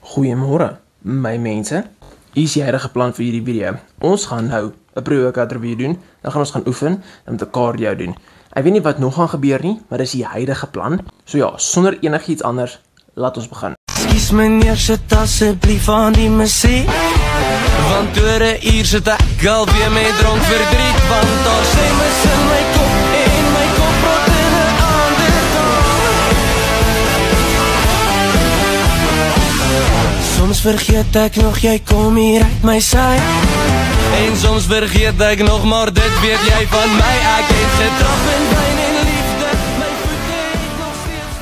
Goeiemôre, my mense. Hier is die huidige plan vir hierdie video. Ons gaan nou 'n pre-workout review doen, dan gaan ons gaan oefen en met 'n cardio doen. Ek weet nie wat nog gaan gebeur nie, maar dis die huidige plan. So ja, sonder enigiets anders, laat ons begin. Ekskuus meneer, sit asseblief aan die musiek. Want oor 'n uur sit ek alweer met dronk verdriet, want daar sê mis in my kop en my kop rot in 'n ander taal. Soms vergeet ek nog jy kom hier uit my sy. En soms vergeet ek nog maar dit weet jy van my. Ek het getrap in pyn en liefde, my voete het nog steeds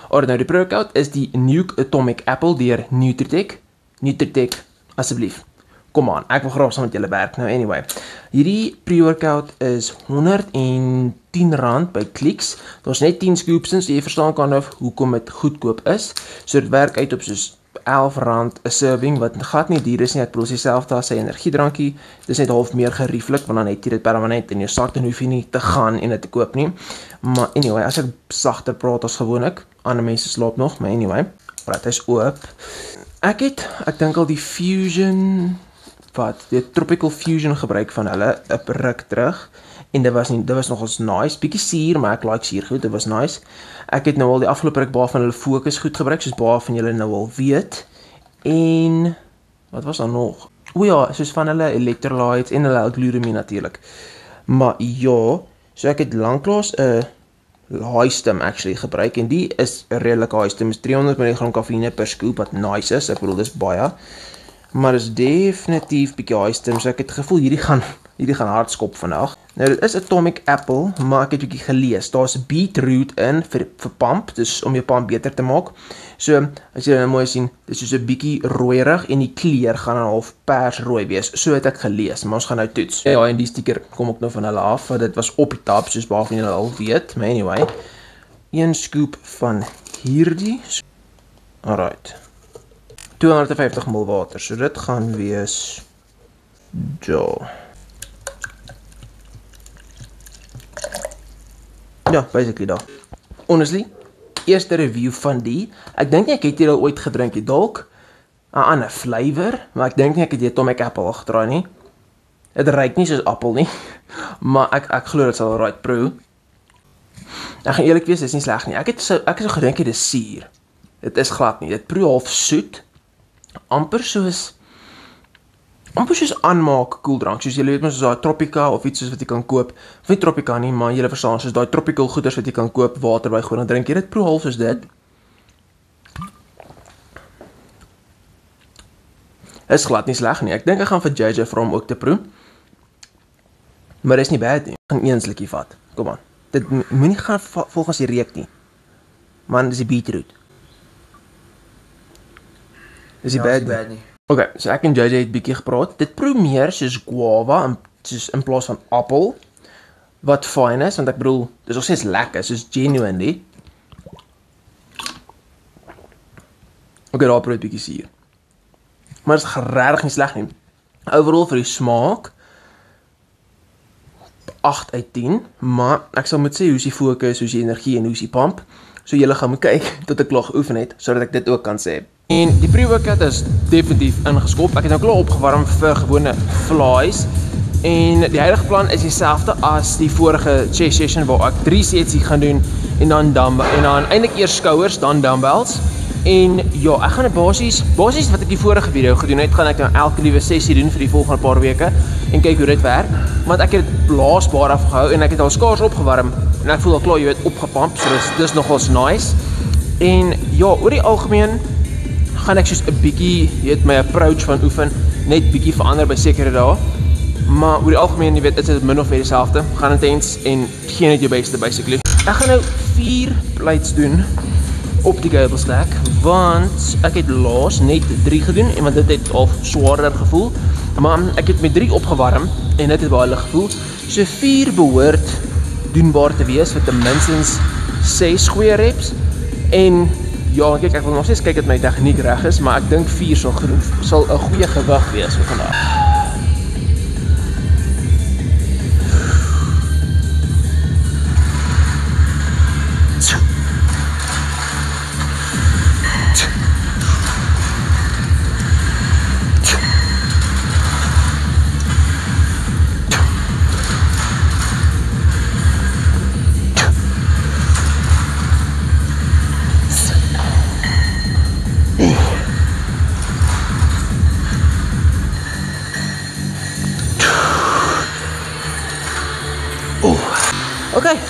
weg. Nou die pre-workout is die Nuke Atomic Apple deur Nutritech. Nutritech, asseblief. Kom aan, ek wil graag saam met julle werk. Nou anyway, hierdie pre-workout is R110 by Clicks. Daar's net 10 scoops in, so jy verstaan kan of hoekom dit goedkoop is. So dit werk uit op soos R11 'n serving, wat glad nie duur is nie. Ek bedoel dieselfde as 'n energiedrankie. Dis net half meer gerieflik, want dan het jy dit permanent in jou sak, dan hoef jy nie te gaan en dit te koop nie. Maar anyway, as ek sagter praat as gewoonlik, ander mense slaap nog, maar anyway, right, hy's oop. Ek dink al die Fusion, die Tropical Fusion gebruik van hulle 'n ruk terug. En dit was nogals nice, bietjie suur, maar ek like suur goed, dit was nice. Ek het nou al die afgelope ruk baie van hulle fokus goed gebruik, soos baie van julle nou al weet. En, wat was daar nog? O ja, soos van hulle electrolytes en hulle glutamine natuurlik. Maar ja, so ek het lanklaas 'n High-Stim actually gebruik, en die is 'n redelike High-Stim, is 300 mg kafeïne per scoop, wat nice is, ek bedoel dis baie. Maar is definitief bietjie High-Stim, so ek het gevoel hierdie gaan hardskop vandag. Nou dit is Atomic Apple, maar ek het bietjie gelees. Daar's beetroot in vir pump, dus om jou pump beter te maak. So as jy nou mooi sien, dis soos 'n bietjie rooierig en die kleur gaan dan half persrooi wees. So het ek gelees, maar ons gaan nou toets. Ja, en die sticker kom ook nou van hulle af, want dit was op die tab, soos baie van julle al weet. Maar anyway, 1 scoop van hierdie. Alright. 250 ml water, so dit gaan wees ja, basically daar. Honestly, eerste review van die, ek dink nie ek het hier al ooit gedrink nie, dalk 'n ander flavor, maar ek dink nie ek het die Atomic Apple al getraai nie. Dit ruik nie soos appel nie, maar ek glo dit sal right proe. Ek gaan eerlik wees, dit is nie sleg nie. Ek het so gedink dit is suur. Dit is glad nie, dit proe half soet, amper soos aanmaak koeldrank, soos julle weet maar soos daai Tropica of iets soos wat jy kan koop, of nie Tropica nie, maar julle verstaan, soos daai tropical goeders wat jy kan koop, water by gooi, dan drink jy dit, proe half soos dit. Is glad nie sleg nie, ek dink ek gaan vir JJ vra hom ook te proe, maar dit is nie bad nie, ek gaan een slukkie vat, kom aan, dit moenie gaan volgens die reuk nie, man, dis die beetroot. Dis die bad nie. Ok, so ek en JJ het bietjie gepraat. Dit proe meer soos guava, soos in plaas van appel, wat fyn is, want ek bedoel, dis nog steeds lekker, soos genuinely. Ok, daar proe het bietjie suur. Maar dit is regtig nie sleg nie. Overall vir die smaak, 8 uit 10, maar ek sal moet sê, hoe is die fokus, hoe is die energie en hoe is die pump. So julle gaan moet kyk, tot ek klaar geoefen het, sodat ek dit ook kan sê. En die pre-workout is definitief ingeskop. Ek het nou klaar opgewarm vir gewone flies. En die huidige plan is dieselfde as die vorige chest session, waar ek 3 sets gaan doen, en dan eintlik eers skouers, dan dumbbells. En ja, ek gaan basies wat ek die vorige video gedoen het, gaan ek nou elke liewe sessie doen vir die volgende paar weke, en kyk hoe dit werk. Want ek het dit blaasbaar afgehou, en ek het al skaars opgewarm, en ek voel al klaar, jy weet, opgepamp, so dis nogals nice. En ja, oor die algemeen, gaan ek soos 'n bietjie, jy weet, my approach van oefen, net bietjie verander by sekere dae. Maar oor die algemeen, jy weet, is dit min of meer dieselfde. Gaan intens en gee net jou beste, basically. Ek gaan nou 4 plates doen op die cable stack, want ek het laas net 3 gedoen, en want dit het al swaarder gevoel. Maar ek het met 3 opgewarm, en dit het baie lig gevoel. So 4 behoort doenbaar te wees, vir ten minstens 6 goeie reps. En ja, kyk, ek wil nog steeds kyk dat my tegniek reg is, maar ek dink 4 sal 'n goeie gewig wees vir vandag.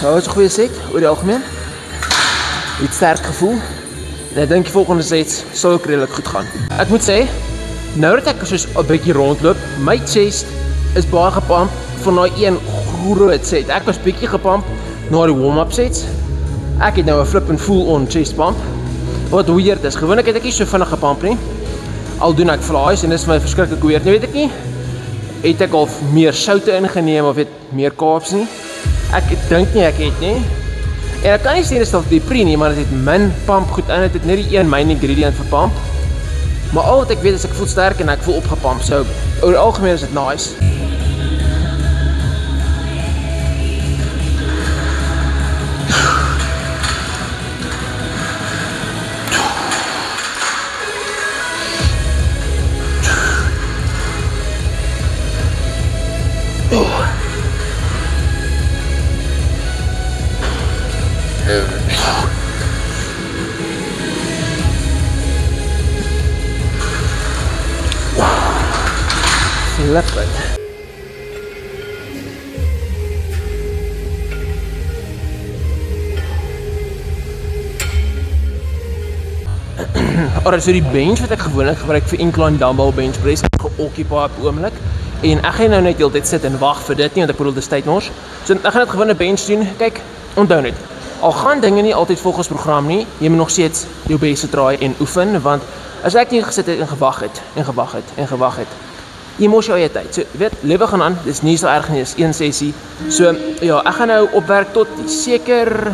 Dat was 'n goeie set oor die algemeen. Het sterk gevoel. En ek dink die volgende set sal ook redelik goed gaan. Ek moet sê, nou dat ek soos 'n bietjie rondloop, my chest is baie gepamp van daai een groot set. Ek was bietjie gepamp na die warm-up sets. Ek het nou 'n flip and full-on chest pump. Wat weird is. Gewoonlik het ek nie so vinnig gepamp nie. Al doen ek flies en dis vir my verskriklik weird. Nou weet ek nie, het ek al meer soute ingeneem of het meer carbs nie? Ek dink nie ek het nie. En ek kan nie sê dis dalk die pre nie, maar dit het min pump goed in. Dit het net die een main ingredient vir pump. Maar al wat ek weet is ek voel sterk en ek voel opgepump. So oor die algemeen is dit nice. Flip it. Alright, so die bench wat ek gewoonlik gebruik vir incline dumbbell bench press is geoccupy op oomblik. En ek gaan nou net heeltyd sit en wag vir dit nie, want ek bedoel dis tyd mors. So ek gaan net gewone bench doen. Kyk, onthou net. Al gaan dinge nie altyd volgens program nie, jy moet nog steeds jou beste try en oefen, want as ek nie gesit het en gewag het, jy mors jou eie tyd. So, weet, lewe gaan aan, dis nie so erg nie, dis een sessie. So, ja, ek gaan nou opwerk tot seker,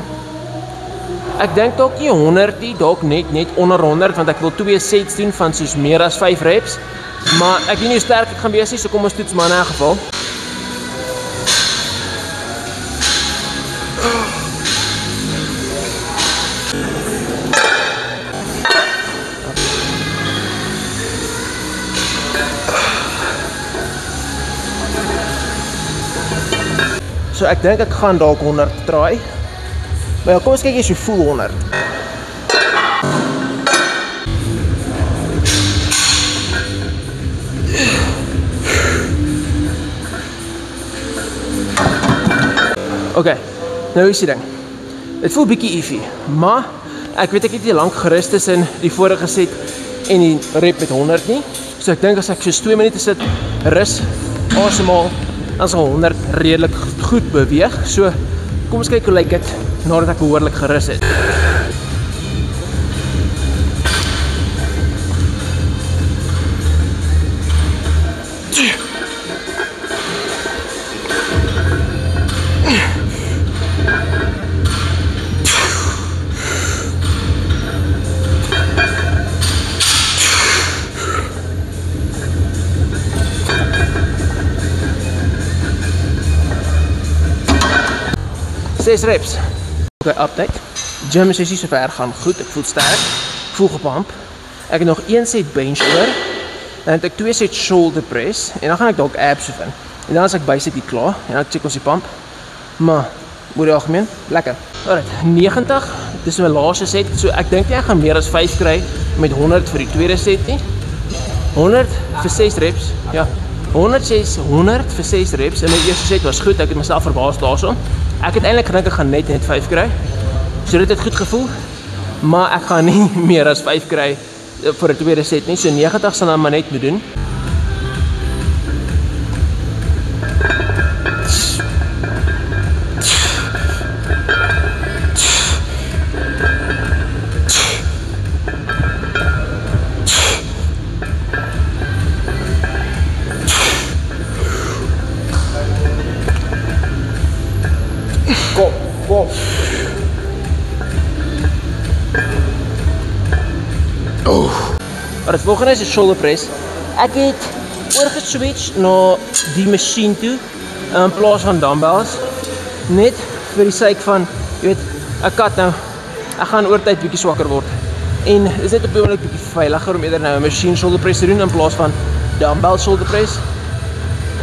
ek dink dalk nie 100 nie, dalk net onder 100, want ek wil 2 sets doen van soos meer as 5 reps. Maar ek weet nie hoe sterk ek gaan wees nie, so kom ons toets maar in 'n geval. So ek dink ek gaan dalk 100 try. Maar ja, kom ons kyk eens hoe voel 100. Oké, nou is die ding. Dit voel bietjie iffy, maar ek weet ek het nie lank gerus tussen die vorige set en die rep met 100 nie. So ek dink as ek soos 2 minute sit, rus, asemhaal, dan sal 100 redelik goed beweeg. So, kom ons kyk hoe lyk dit nadat ek behoorlik gerus het. Zes reps. Oké, update. Gym sessie sover gaan goed. Ek voel sterk. Ek voel gepump. Ek het nog 1 set bench oor. Dan het ek 2 set shoulder press. En dan gaan ek dalk abs oefen. En dan is ek basically klaar. En dan check ons die pump. Maar, oor die algemeen, lekker. Alright, 90. Dit is my laaste set. So ek dink nie ek gaan meer as 5 kry met 100 vir die tweede set nie. 100 vir 6 reps. Ja. 100 vir 6 reps. En my eerste set was goed. Ek het myself verbaas daarso. Ek het eintlik gedink ek gaan net 5 kry. So dit het goed gevoel. Maar ek gaan nie meer as 5 kry vir 'n tweede set nie. So 90 sal dan maar net moet doen. Kom. Maar het volgende is die shoulder press. Ek het oorgeswitch na die machine toe in plaas van dumbbells. Net vir die sake van, jy weet, ek kat nou, ek gaan oor tyd bietjie swakker word. En is net op die oomblik bietjie veiliger om eerder nou 'n machine shoulder press te doen in plaas van dumbbell shoulder press.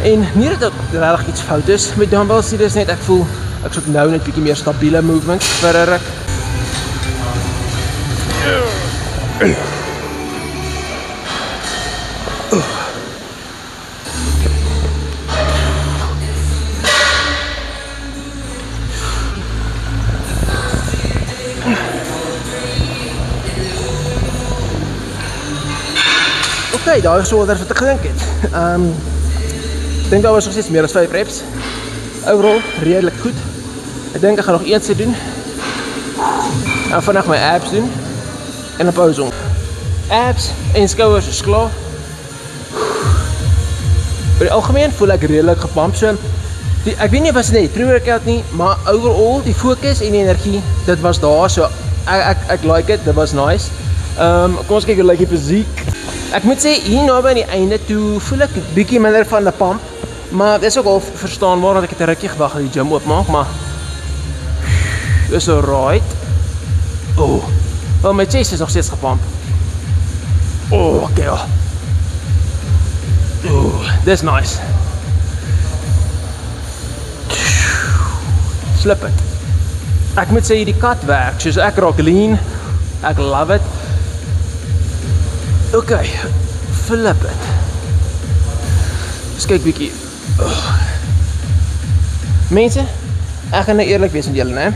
En nie dat dit regtig iets fout is met dumbbells nie, dis net ek voel ek soek nou net bietjie meer stabiele movements vir 'n ruk. Okay, daar is so wat ek gedink het. Ek dink daar was nog steeds meer as 5 reps. Overall, redelijk goed. Ek dink ek gaan nog een set doen. En vandag my abs doen. En 'n pauze om. Abs en skouers is klaar. Vir die algemeen voel ek redelijk gepump, so ek weet nie of was dit net pre-workout nie, maar overall die fokus en die energie, dit was daar, so ek like it, dit was nice. Kom ons kyk hoe lyk die fysiek. Ek moet sê, hier nou by die einde toe voel ek bietjie minder van die pump, maar dit is ook al verstaanbaar, want ek het 'n rukkie gewag dat die gym oopmaak, maar is alright. Wel my chest is nog steeds gepump. Okay. Dis nice. Slip it. Ek moet sê die kat werk, soos ek raak lean, ek love it. Okay, flip it. Eens kyk bietjie. Mense, ek gaan nou eerlik wees met julle, né?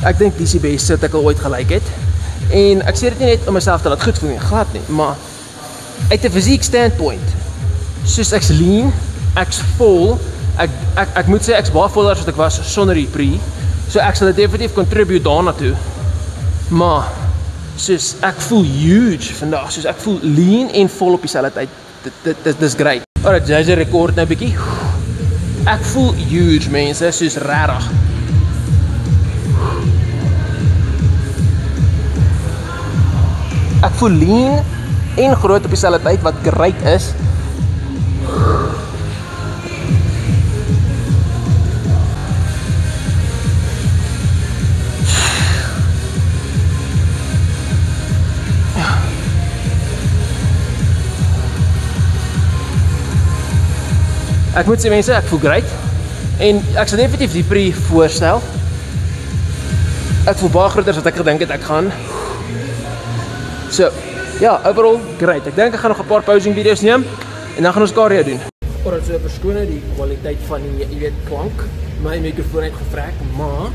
Ek dink dis die beste wat ek al ooit gelyk het. En ek sê dit nie net om myself te laat goed voel nie, glad nie, maar uit 'n fisiek standpoint, soos ek's lean, ek's vol, ek moet sê ek's baie voller as wat ek was sonder die pre, so ek sal dit definitief contribute daarna toe, maar soos ek voel huge vandag, soos ek voel lean en vol op dieselfde tyd, dit is great. Alright, jy rekord nou bietjie, ek voel huge mense, soos rarig. Ek voel lean en groot op dieselfde tyd, wat great is. Ek moet sê mense, ek voel great. En ek sal definitief die pre voorstel. Ek voel baie groter as wat ek gedink het ek gaan. So, ja, overall, great. Ek dink ek gaan nog 'n paar posing video's neem en dan gaan ons cardio doen. Alright, so verskoon die kwaliteit van die, jy weet, klank. My mikrofoon het gevrek, maar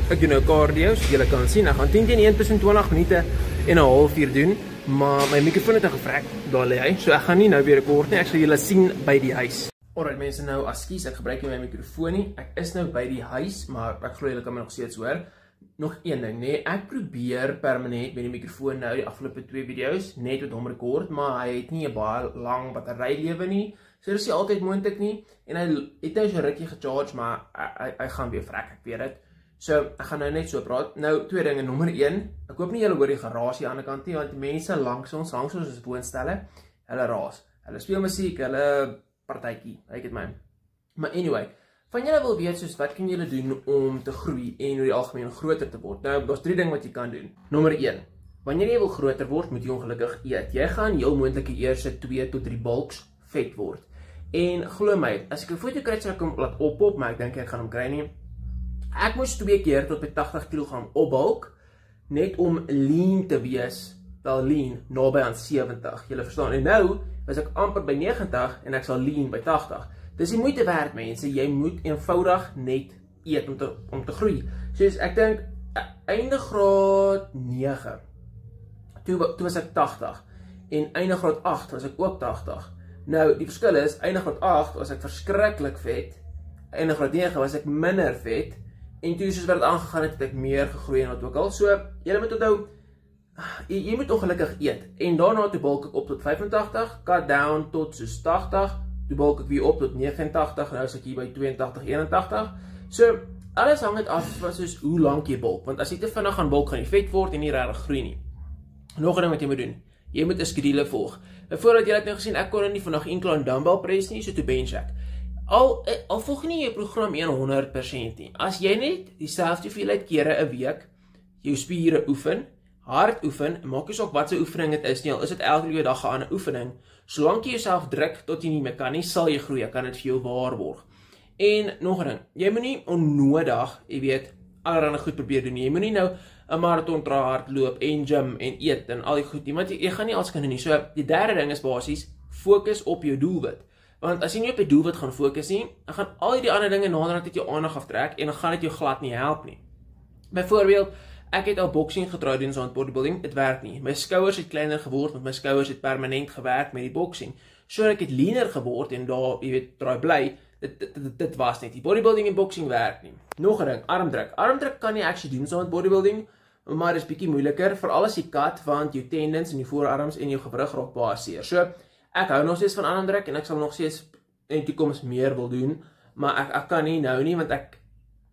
ek doen nou cardio, so julle kan sien. Ek gaan 10 teen 1 tussen 20 minute en 'n halfuur doen, maar my mikrofoon het gevrek, daar lê hy. So ek gaan nie nou weer rekord nie, ek sal julle sien by die huis. Alright mense, nou askies, ek gebruik nie my mikrofoon nie. Ek is nou by die huis, maar ek glo julle kan my nog steeds hoor. Nog een ding, nee, ek probeer permanent met die mikrofoon nou die afgelope 2 video's net met hom rekord, maar hy het nie 'n baie lang batterylewe nie. So dis nie altyd moontlik nie en hy het nou so rukkie gecharge, maar hy gaan weer vrek, ek weet dit. So ek gaan nou net so praat. Nou 2 dinge, nommer 1, ek hoop nie julle hoor die gerasie aan die kant nie, want die mense langs ons is woonstelle, hulle raas. Hulle speel musiek, hulle partytjie, ek het my. Maar anyway, van julle wil weet soos wat kan julle doen om te groei en oor die algemeen groter te word. Nou, daar's 3 dinge wat jy kan doen. Nommer 1, wanneer jy wil groter word, moet jy ongelukkig eet. Jy gaan heel moontlike eerste 2 tot 3 bulks vet word. En glo my, as ek 'n foto kry sal ek hom laat oppop, maar ek dink ek gaan hom kry nie. Ek moes 2 keer tot by 80 kg opbulk net om lean te wees. Wel lean naby aan 70. Julle verstaan. En nou was ek amper by 90 en ek sal lean by 80. Dis die moeite werd mense, jy moet eenvoudig net eet om te groei. Soos ek dink einde graad 9. Toe was ek 80 en einde graad 8 was ek ook 80. Nou die verskil is einde graad 8 was ek verskriklik vet. Einde graad 9 was ek minder vet en toe soos wat dit aangegaan het ek meer gegroei en wat ook al. So julle moet onthou jy moet ongelukkig eet en daarna toe bulk ek op tot 85, cut down tot soos 80. Toe bulk ek weer op tot 89, nou is ek hier by 82, 81. So, alles hang het af van soos hoe lank jy bulk, want as jy te vinnig gaan bulk, gaan jy vet word en nie regtig groei nie. Nog 'n ding wat jy moet doen, jy moet 'n skedule volg. Voordat jy het nou gesien, ek kon nie vandag enkel aan dumbbell press nie, so toe bench ek. Al volg nie jou program 100% nie. As jy net dieselfde hoeveelheid kere 'n week jou spiere oefen, hard oefen, maak nie saak wat se oefening dit is nie, al is dit elke dag 'n ander oefening, solank jy jouself druk tot jy nie meer kan nie, sal jy groei, kan dit vir jou waarborg. En nog 'n ding, jy moet nie onnodig, jy weet, allerhande goed probeer doen nie. Jy moet nie nou 'n marathon tra hardloop en gym en eet en al die goed nie, want jy gaan nie alles kan doen nie. So die derde ding is basies fokus op jou doelwit. Want as jy nie op jou doelwit gaan fokus nie, dan gaan al die ander dinge naderhand uit jou aandag aftrek en dan gaan dit jou glad nie help nie. Byvoorbeeld, ek het al boxing getrou doen saam met bodybuilding, dit werk nie. My skouers het kleiner geword, want my skouers het permanent gewerk met die boxing. So ek het leaner geword en daar, jy weet, draai bly, dit was net. Die bodybuilding en boxing werk nie. Nog 'n ding, armdruk. Armdruk kan jy actually doen saam met bodybuilding, maar is bietjie moeiliker, veral as jy kat, want jou tendons in die voorarms en jou gewrig raak baie seer. So, ek hou nog steeds van armdruk en ek sal nog steeds in die toekoms meer wil doen, maar ek kan nie nou nie, want ek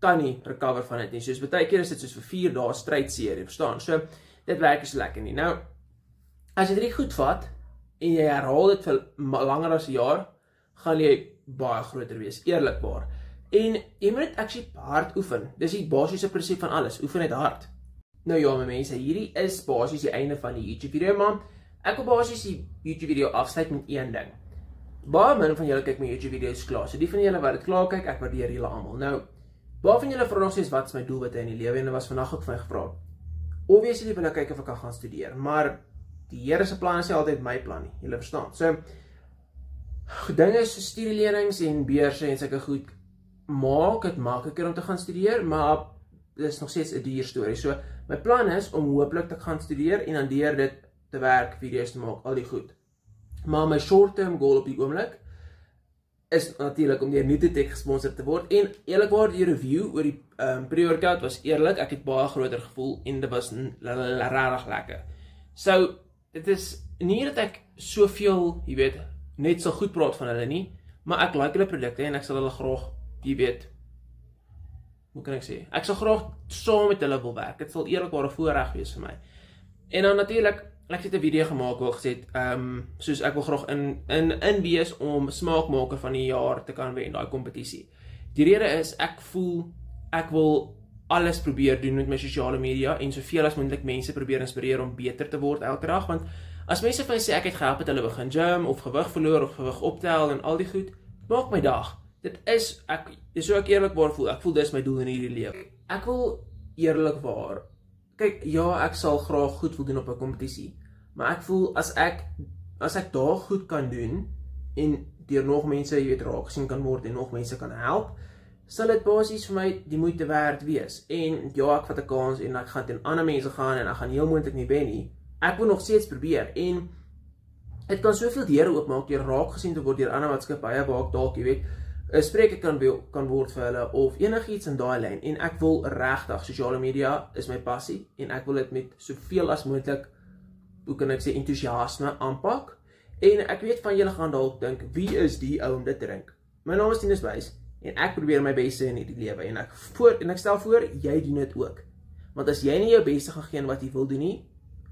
kan nie recover van dit nie. Soos baie keer is dit soos vir 4 dae stryd seer, jy verstaan. So, dit werk is lekker nie. Nou, as jy dit goed vat, en jy herhaal dit vir langer as 'n jaar, gaan jy baie groter wees, eerlikbaar. En jy moet dit actually hard oefen. Dis die basiese prinsip van alles, oefen dit hard. Nou ja, my mense, hierdie is basies die einde van die YouTube video, maar ek wil basies die YouTube video afsluit met een ding. Baie min van julle kyk my YouTube video's klaar, so die van julle wat dit klaar kyk, ek waardeer julle almal. Nou, baie van julle vra nog steeds wat is my doelwitte in die lewe, en dit was vandag ook vir my gevra. Obviously wil ek kyk of ek kan gaan studeer, maar die Here se plan is nie altyd my plan nie, julle verstaan. So, dinge is studielenings en beurse en sulke goed, maak dit makliker om te gaan studeer, maar dit is nog steeds 'n duur storie. So, my plan is om hopelik te gaan studeer en dan deur dit te werk, video's te maak, al die goed. Maar my short-term goal op die oomblik is natuurlik om deur Nutritech gesponsor te word, en eerlikwaar die review oor die pre-workout was eerlik, ek het baie groter gevoel en dit was regtig lekker. So, dit is nie dat ek soveel, jy weet, net so goed praat van hulle nie, maar ek like hulle produkte en ek sal hulle graag, jy weet, hoe kan ek sê, ek sal graag saam met hulle wil werk, dit sal eerlikwaar 'n voorreg wees vir my. En dan natuurlik, ek het 'n video gemaak waar ek gesê het, soos ek wil graag in wees om smaakmaker van die jaar te kan wen, daai kompetisie. Die rede is, ek voel, ek wil alles probeer doen met my sosiale media en soveel as moontlik mense probeer inspireer om beter te word elke dag, want as mense vir my sê ek het gehelp met hulle begin gym of gewig verloor of gewig optel en al die goed, maak my dag. Dit is so ek eerlikwaar voel, ek voel dis my doel in hierdie lewe. Ek wil eerlikwaar, kyk, ja, ek sal graag goed wil doen op 'n kompetisie, maar ek voel as ek daar goed kan doen en deur nog mense, jy weet, raak gesien kan word en nog mense kan help, sal dit basies vir my die moeite werd wees. En ja, ek vat 'n kans en ek gaan teen ander mense gaan en ek gaan heel moontlik nie wen nie. Ek wil nog steeds probeer en dit kan soveel deure oopmaak deur raak gesien te word deur ander maatskappye waar ek dalk, jy weet, 'n spreker kan word vir hulle of enigiets in daai lyn. En ek wil regtig, sosiale media is my passie en ek wil dit met soveel as moontlik, hoe kan ek sê, entoesiasme aanpak. En ek weet van julle gaan dalk dink, wie is die ou om dit te drink? My naam is Tinus Buys en ek probeer my beste in hierdie lewe en ek stel voor, jy doen dit ook. Want as jy nie jou beste gaan gee wat jy wil doen nie,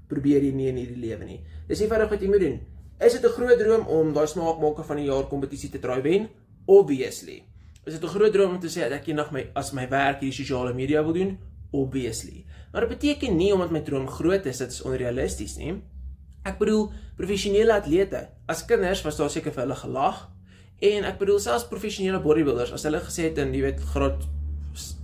probeer jy nie in hierdie lewe nie. Dis eenvoudig wat jy moet doen. Is dit 'n groot droom om daai smaakmaker van die jaar kompetisie te try wen? Obviously. Is dit 'n groot droom om te sê dat ek eendag as my werk hierdie sosiale media wil doen? Obviously. Maar dit beteken nie omdat my droom groot is, dit is onrealisties nie. Ek bedoel, professionele atlete, as kinders was daar seker vir hulle gelag, en ek bedoel selfs professionele bodybuilders, as hulle gesê het in, jy weet, graad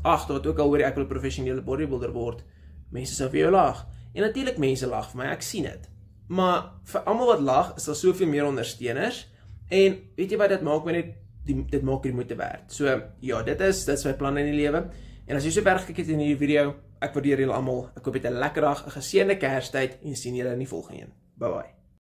8, wat ook al hoor ek wil professionele bodybuilder word, mense sou vir jou lag. En natuurlik mense lag vir my, ek sien dit. Maar vir almal wat lag, is daar soveel meer ondersteuners, en weet jy wat, dit maak my net, dit maak die moeite werd. So, ja, dit is my plan in die lewe. En as jy so ver gekyk het in hierdie video, ek waardeer julle almal. Ek hoop jy het 'n lekker dag, 'n geseënde Kerstyd en sien julle in die volgende een. Bye bye.